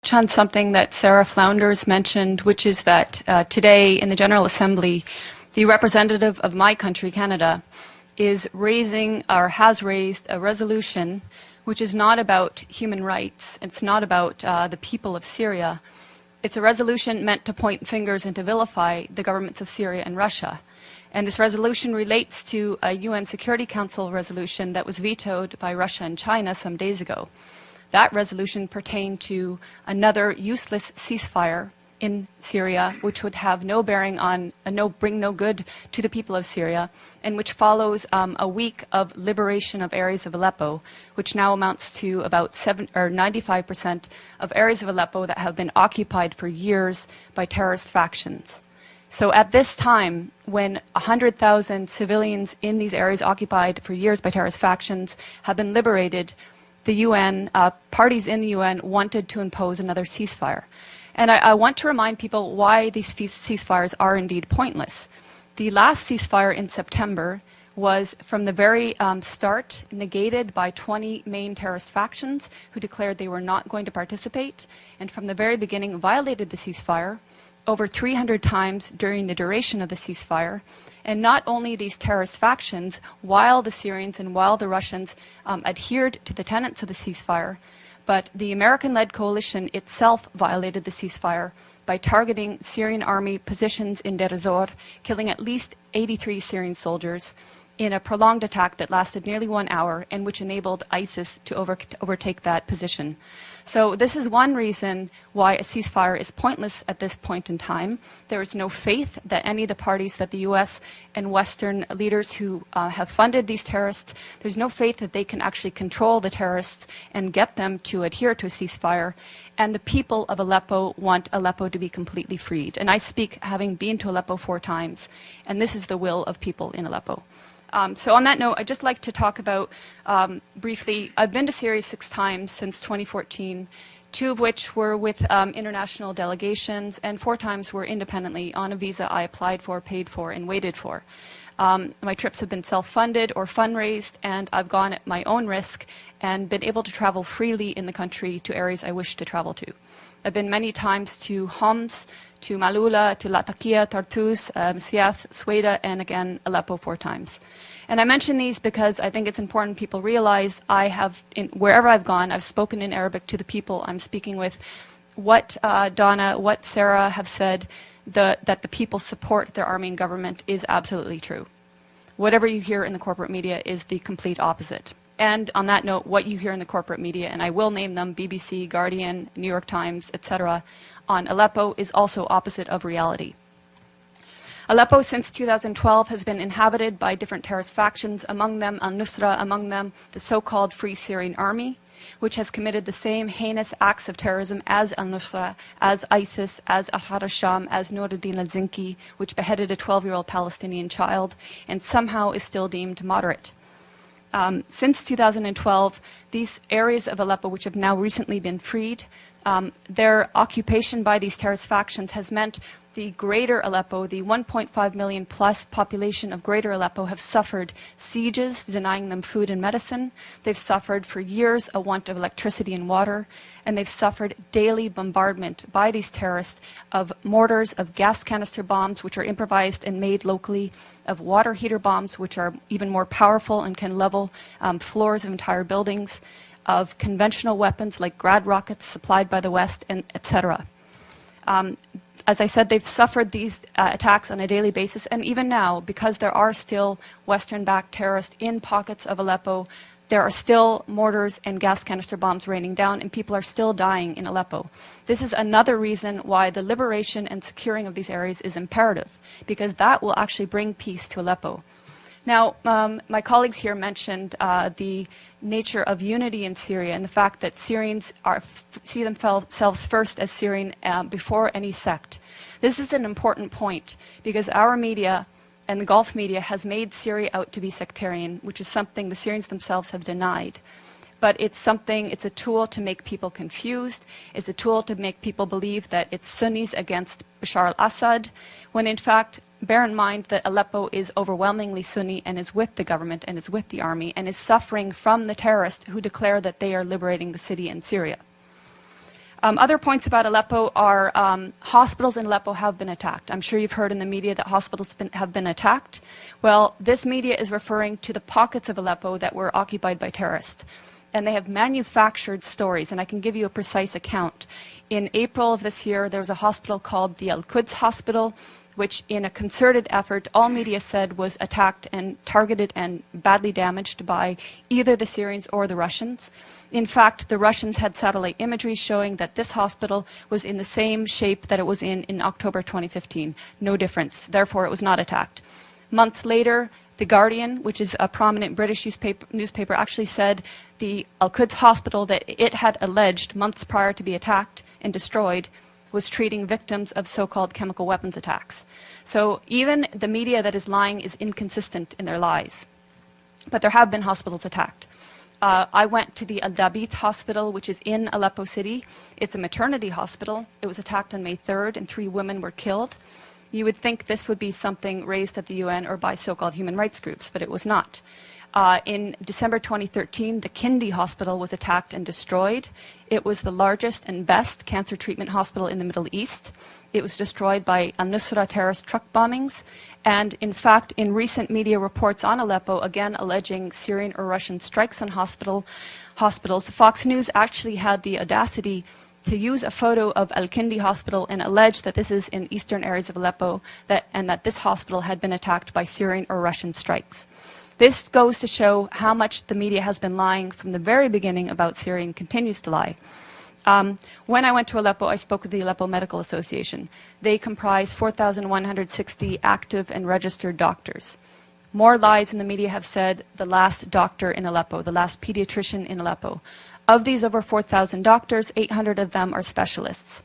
touch on something that Sarah Flounders mentioned, which is that today in the General Assembly, the representative of my country, Canada, is raising or has raised a resolution which is not about human rights. It's not about the people of Syria. It's a resolution meant to point fingers and to vilify the governments of Syria and Russia. And this resolution relates to a UN Security Council resolution that was vetoed by Russia and China some days ago. That resolution pertained to another useless ceasefire in Syria, which would have no bearing on, bring no good to the people of Syria, and which follows a week of liberation of areas of Aleppo, which now amounts to about 95% of areas of Aleppo that have been occupied for years by terrorist factions. So at this time, when 100,000 civilians in these areas occupied for years by terrorist factions have been liberated, the UN, parties in the UN wanted to impose another ceasefire. And I want to remind people why these ceasefires are indeed pointless. The last ceasefire in September was from the very start negated by 20 main terrorist factions who declared they were not going to participate, and from the very beginning violated the ceasefire over 300 times during the duration of the ceasefire. And not only these terrorist factions, while the Syrians and while the Russians adhered to the tenets of the ceasefire, but the American-led coalition itself violated the ceasefire by targeting Syrian army positions in Deir ez-Zor, killing at least 83 Syrian soldiers in a prolonged attack that lasted nearly 1 hour and which enabled ISIS to overtake that position. So this is one reason why a ceasefire is pointless at this point in time. There is no faith that any of the parties that the US and Western leaders who have funded these terrorists, there's no faith that they can actually control the terrorists and get them to adhere to a ceasefire. And the people of Aleppo want Aleppo to be completely freed. And I speak having been to Aleppo 4 times, and this is the will of people in Aleppo. So on that note, I'd just like to talk about, briefly, I've been to Syria 6 times since 2014, 2 of which were with international delegations, and 4 times were independently on a visa I applied for, paid for, and waited for. My trips have been self-funded or fundraised, and I've gone at my own risk and been able to travel freely in the country to areas I wish to travel to. I've been many times to Homs, to Malula, to Latakia, Tartus, Siath, Sweda, and again, Aleppo 4 times. And I mention these because I think it's important people realize I have, wherever I've gone, I've spoken in Arabic to the people I'm speaking with. What Donna, what Sarah have said, that the people support their army and government is absolutely true. Whatever you hear in the corporate media is the complete opposite. And on that note, what you hear in the corporate media, and I will name them, BBC, Guardian, New York Times, etc., on Aleppo is also opposite of reality. Aleppo since 2012 has been inhabited by different terrorist factions, among them al-Nusra, among them the so-called Free Syrian Army, which has committed the same heinous acts of terrorism as al-Nusra, as ISIS, as Ahrar al-Sham, as Nuruddin al-Zinki, which beheaded a 12-year-old Palestinian child, and somehow is still deemed moderate. Since 2012, these areas of Aleppo, which have now recently been freed, their occupation by these terrorist factions has meant the greater Aleppo, the 1.5 million plus population of greater Aleppo have suffered sieges, denying them food and medicine. They've suffered for years a want of electricity and water, and they've suffered daily bombardment by these terrorists of mortars, of gas canister bombs, which are improvised and made locally, of water heater bombs, which are even more powerful and can level floors of entire buildings, of conventional weapons like Grad rockets supplied by the West, and etc. As I said, they've suffered these attacks on a daily basis, and even now, because there are still Western-backed terrorists in pockets of Aleppo, there are still mortars and gas canister bombs raining down, and people are still dying in Aleppo. This is another reason why the liberation and securing of these areas is imperative, because that will actually bring peace to Aleppo. Now, my colleagues here mentioned the nature of unity in Syria and the fact that Syrians see themselves first as Syrian before any sect. This is an important point because our media and the Gulf media has made Syria out to be sectarian, which is something the Syrians themselves have denied. But it's a tool to make people confused. It's a tool to make people believe that it's Sunnis against Bashar al-Assad, when in fact, bear in mind that Aleppo is overwhelmingly Sunni and is with the government and is with the army and is suffering from the terrorists who declare that they are liberating the city in Syria. Other points about Aleppo are hospitals in Aleppo have been attacked. I'm sure you've heard in the media that hospitals have been attacked. Well, this media is referring to the pockets of Aleppo that were occupied by terrorists. And they have manufactured stories, and I can give you a precise account. In April of this year, there was a hospital called the Al-Quds Hospital, which in a concerted effort, all media said was attacked and targeted and badly damaged by either the Syrians or the Russians. In fact, the Russians had satellite imagery showing that this hospital was in the same shape that it was in October 2015. No difference. Therefore, it was not attacked. Months later, The Guardian, which is a prominent British newspaper, actually said the Al-Quds Hospital that it had alleged months prior to be attacked and destroyed was treating victims of so-called chemical weapons attacks. So even the media that is lying is inconsistent in their lies. But there have been hospitals attacked. I went to the Al-Dabit Hospital, which is in Aleppo City. It's a maternity hospital. It was attacked on May 3rd, and 3 women were killed. You would think this would be something raised at the UN or by so-called human rights groups, but it was not. In December 2013, the Kindi Hospital was attacked and destroyed. It was the largest and best cancer treatment hospital in the Middle East. It was destroyed by al-Nusra terrorist truck bombings. And in fact, in recent media reports on Aleppo, again alleging Syrian or Russian strikes on hospitals, Fox News actually had the audacity to use a photo of Al-Kindi Hospital and allege that this is in eastern areas of Aleppo and that this hospital had been attacked by Syrian or Russian strikes. This goes to show how much the media has been lying from the very beginning about Syria and continues to lie. When I went to Aleppo, I spoke with the Aleppo Medical Association. They comprise 4,160 active and registered doctors. More lies in the media have said the last doctor in Aleppo, the last pediatrician in Aleppo. Of these over 4,000 doctors, 800 of them are specialists.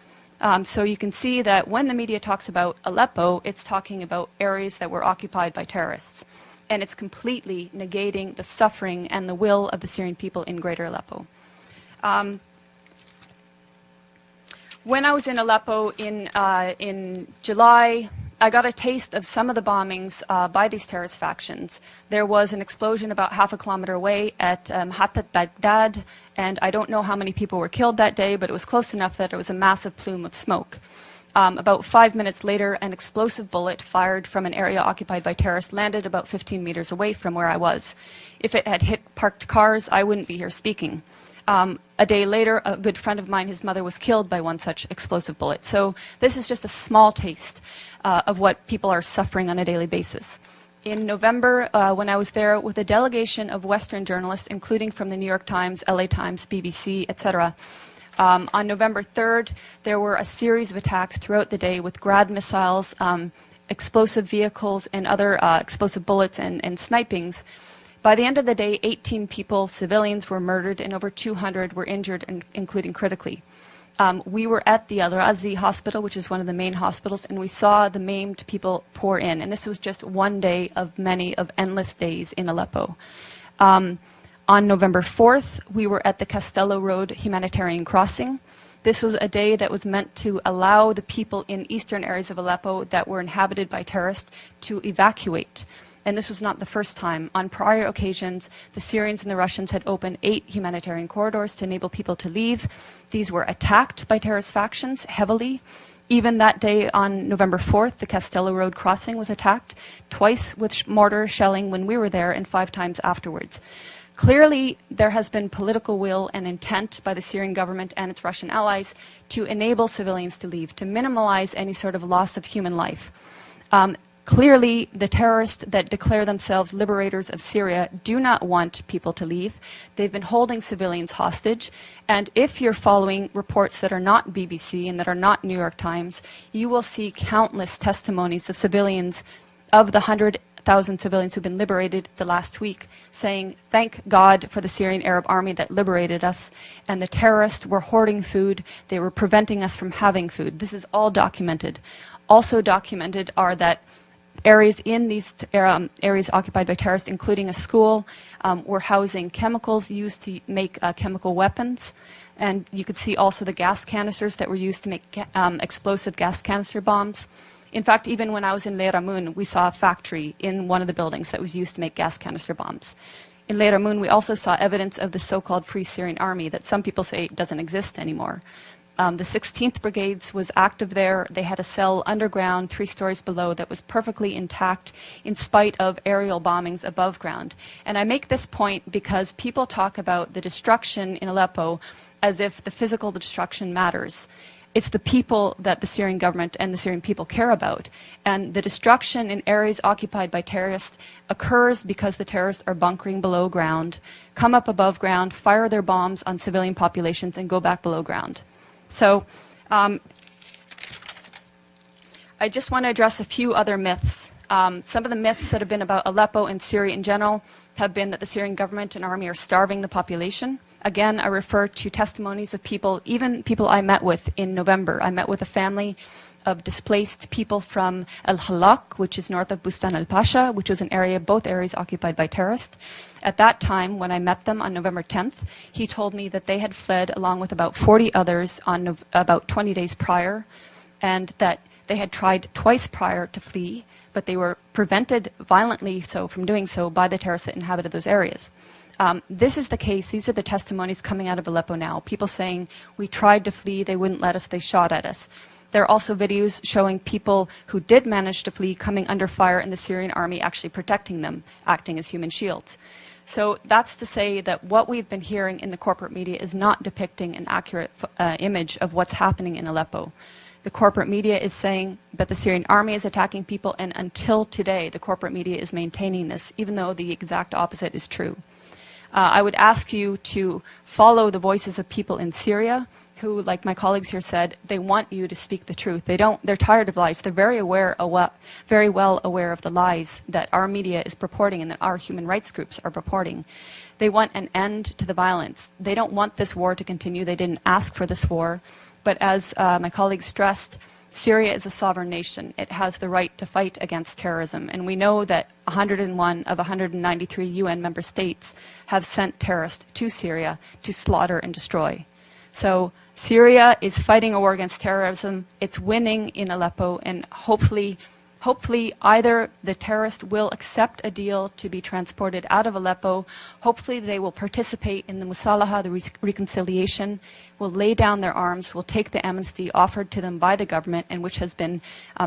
So you can see that when the media talks about Aleppo, it's talking about areas that were occupied by terrorists. And it's completely negating the suffering and the will of the Syrian people in greater Aleppo. When I was in Aleppo in July, I got a taste of some of the bombings by these terrorist factions. There was an explosion about half a kilometer away at Hatat Baghdad, and I don't know how many people were killed that day, but it was close enough that it was a massive plume of smoke. About 5 minutes later, an explosive bullet fired from an area occupied by terrorists landed about 15 meters away from where I was. If it had hit parked cars, I wouldn't be here speaking. A day later, a good friend of mine, his mother was killed by one such explosive bullet. So this is just a small taste of what people are suffering on a daily basis. In November, when I was there with a delegation of Western journalists, including from the New York Times, LA Times, BBC, etc., on November 3rd, there were a series of attacks throughout the day with Grad missiles, explosive vehicles, and other explosive bullets and snipings. By the end of the day, 18 people, civilians, were murdered, and over 200 were injured, including critically. We were at the Al-Razi hospital, which is one of the main hospitals, and we saw the maimed people pour in. And this was just one day of many of endless days in Aleppo. On November 4th, we were at the Castello Road humanitarian crossing. This was a day that was meant to allow the people in eastern areas of Aleppo that were inhabited by terrorists to evacuate. And this was not the first time. On prior occasions, the Syrians and the Russians had opened 8 humanitarian corridors to enable people to leave. These were attacked by terrorist factions heavily. Even that day on November 4th, the Castello Road crossing was attacked, twice with mortar shelling when we were there and 5 times afterwards. Clearly, there has been political will and intent by the Syrian government and its Russian allies to enable civilians to leave, to minimize any sort of loss of human life. Clearly, the terrorists that declare themselves liberators of Syria do not want people to leave. They've been holding civilians hostage. And if you're following reports that are not BBC and that are not New York Times, you will see countless testimonies of civilians, of the 100,000 civilians who've been liberated the last week, saying, thank God for the Syrian Arab army that liberated us, and the terrorists were hoarding food, they were preventing us from having food. This is all documented. Also documented are that areas in these areas occupied by terrorists, including a school, were housing chemicals used to make chemical weapons. And you could see also the gas canisters that were used to make explosive gas canister bombs. In fact, even when I was in Leiramun, we saw a factory in one of the buildings that was used to make gas canister bombs. In Leiramun, we also saw evidence of the so-called Free Syrian Army that some people say doesn't exist anymore. The 16th Brigades was active there. They had a cell underground, 3 stories below, that was perfectly intact in spite of aerial bombings above ground. And I make this point because people talk about the destruction in Aleppo as if the physical destruction matters. It's the people that the Syrian government and the Syrian people care about. And the destruction in areas occupied by terrorists occurs because the terrorists are bunkering below ground, come up above ground, fire their bombs on civilian populations, and go back below ground. So I just want to address a few other myths. Some of the myths that have been about Aleppo and Syria in general have been that the Syrian government and army are starving the population. Again, I refer to testimonies of people, even people I met with in November. I met with a family of displaced people from El Halak, which is north of Bustan al-Pasha, which was an area, both areas occupied by terrorists. At that time, when I met them on November 10th, he told me that they had fled along with about 40 others on about 20 days prior, and that they had tried twice prior to flee, but they were prevented violently so from doing so by the terrorists that inhabited those areas. This is the case. These are the testimonies coming out of Aleppo now. People saying, we tried to flee, they wouldn't let us, they shot at us. There are also videos showing people who did manage to flee coming under fire and the Syrian army actually protecting them, acting as human shields. So that's to say that what we've been hearing in the corporate media is not depicting an accurate image of what's happening in Aleppo. The corporate media is saying that the Syrian army is attacking people, and until today, the corporate media is maintaining this, even though the exact opposite is true. I would ask you to follow the voices of people in Syria who, like my colleagues here said, they want you to speak the truth. They're tired of lies. They're very well aware of the lies that our media is purporting and that our human rights groups are purporting. They want an end to the violence. They don't want this war to continue. They didn't ask for this war. But as my colleagues stressed, Syria is a sovereign nation. It has the right to fight against terrorism. And we know that 101 of 193 UN member states have sent terrorists to Syria to slaughter and destroy. So Syria is fighting a war against terrorism. It's winning in Aleppo, and hopefully either the terrorists will accept a deal to be transported out of Aleppo, hopefully they will participate in the Musalaha, the reconciliation, will lay down their arms, will take the amnesty offered to them by the government and which has been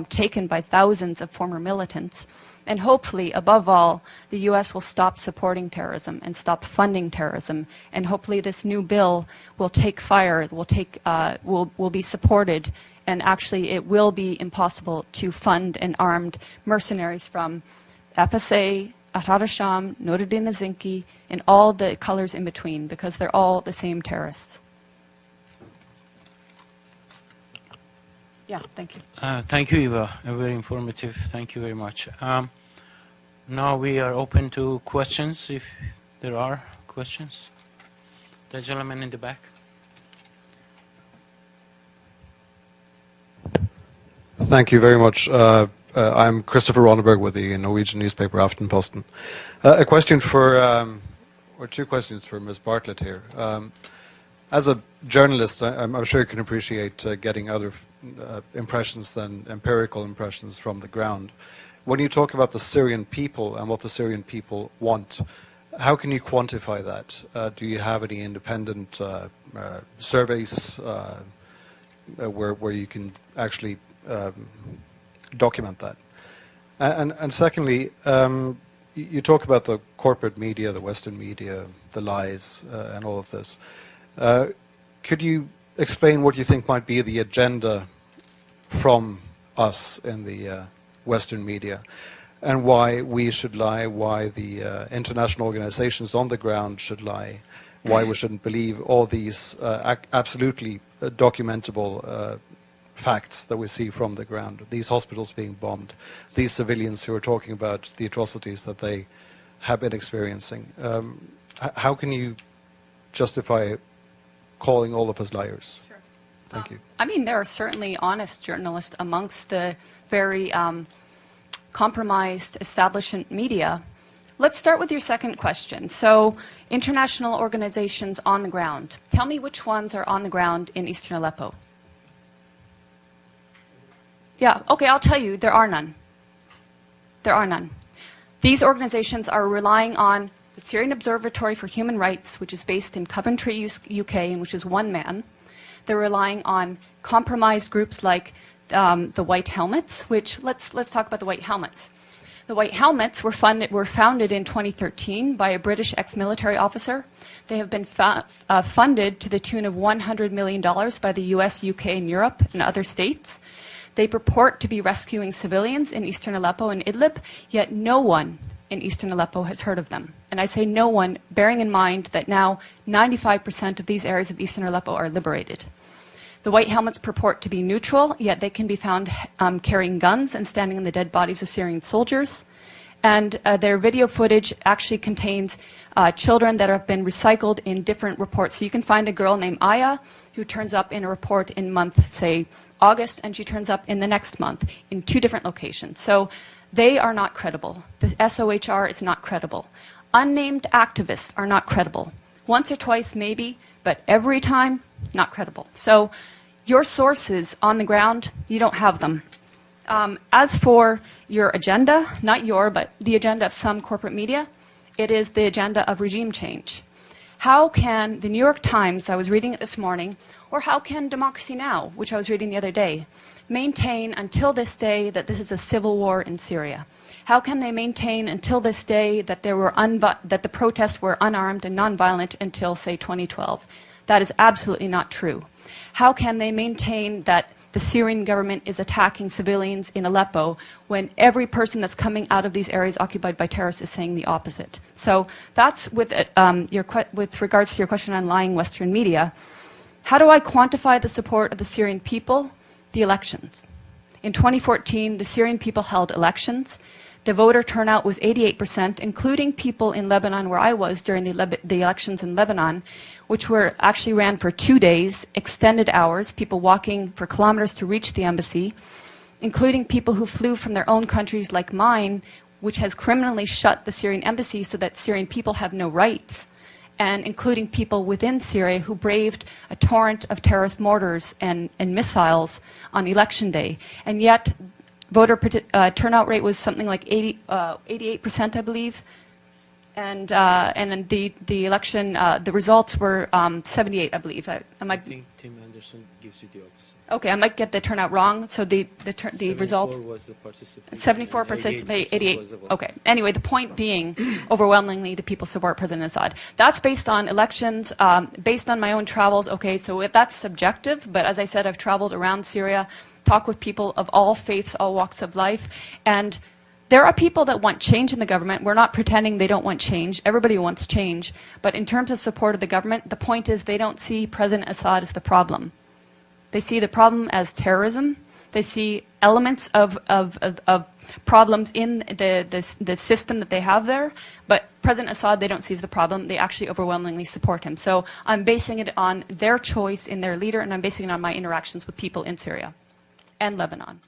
taken by thousands of former militants. And hopefully, above all, the U.S. will stop supporting terrorism and stop funding terrorism. And hopefully this new bill will take fire, will be supported, and actually it will be impossible to fund and armed mercenaries from FSA, Ahrar al-Sham, Nuruddin al-Zinki, and all the colors in between, because they're all the same terrorists. Yeah, thank you. Thank you, Eva. Very informative. Thank you very much. Now we are open to questions, if there are questions. The gentleman in the back. Thank you very much. I'm Christopher Ronneberg with the Norwegian newspaper Aftenposten. A question for, or two questions for Ms. Bartlett here. As a journalist, I'm sure you can appreciate getting other impressions than empirical impressions from the ground. When you talk about the Syrian people and what the Syrian people want, how can you quantify that? Do you have any independent surveys where you can actually document that? And secondly, you talk about the corporate media, the Western media, the lies, and all of this. Could you explain what you think might be the agenda from us in the Western media, and why we should lie, why the international organizations on the ground should lie, why we shouldn't believe all these absolutely documentable facts that we see from the ground, these hospitals being bombed, these civilians who are talking about the atrocities that they have been experiencing. How can you justify calling all of us liars? Sure. Thank you. I mean, there are certainly honest journalists amongst the very compromised establishment media. Let's start with your second question. So, international organizations on the ground. Tell me which ones are on the ground in eastern Aleppo. Yeah, okay, I'll tell you, there are none. There are none. These organizations are relying on the Syrian Observatory for Human Rights, which is based in Coventry, UK, and which is one man. They're relying on compromised groups like the White Helmets, which, let's talk about the White Helmets. The White Helmets were founded in 2013 by a British ex-military officer. They have been funded to the tune of $100 million by the US, UK, and Europe and other states. They purport to be rescuing civilians in eastern Aleppo and Idlib, yet no one in eastern Aleppo has heard of them. And I say no one, bearing in mind that now 95% of these areas of eastern Aleppo are liberated. The White Helmets purport to be neutral, yet they can be found carrying guns and standing on the dead bodies of Syrian soldiers. And their video footage actually contains children that have been recycled in different reports. So you can find a girl named Aya who turns up in a report in month, say, August, and she turns up in the next month in 2 different locations. So they are not credible. The SOHR is not credible. Unnamed activists are not credible. Once or twice, maybe, but every time, not credible. So your sources on the ground, you don't have them. As for your agenda, not your, but the agenda of some corporate media, it is the agenda of regime change. How can the New York Times, I was reading it this morning, or how can Democracy Now!, which I was reading the other day, maintain until this day that this is a civil war in Syria? How can they maintain until this day that that the protests were unarmed and nonviolent until, say, 2012? That is absolutely not true. How can they maintain that the Syrian government is attacking civilians in Aleppo when every person that's coming out of these areas occupied by terrorists is saying the opposite? So that's with regards to your question on lying Western media. How do I quantify the support of the Syrian people? The elections. In 2014, the Syrian people held elections. The voter turnout was 88%, including people in Lebanon, where I was during the elections in Lebanon, which were actually ran for 2 days, extended hours, people walking for kilometers to reach the embassy, including people who flew from their own countries like mine, which has criminally shut the Syrian embassy so that Syrian people have no rights, and including people within Syria who braved a torrent of terrorist mortars and missiles on election day. And yet, voter turnout rate was something like 88%, I believe. And the election, the results were 78, I believe. I think Tim Anderson gives you the opposite. Okay, I might get the turnout wrong. So the results. 74 was the participation. 74 participate, 88. Okay. Anyway, the point being, overwhelmingly, the people support President Assad. That's based on elections, based on my own travels. Okay, so that's subjective. But as I said, I've traveled around Syria, talked with people of all faiths, all walks of life, and there are people that want change in the government. We're not pretending they don't want change. Everybody wants change. But in terms of support of the government, the point is they don't see President Assad as the problem. They see the problem as terrorism. They see elements of problems in the system that they have there. But President Assad, they don't see as the problem. They actually overwhelmingly support him. So I'm basing it on their choice in their leader, and I'm basing it on my interactions with people in Syria and Lebanon.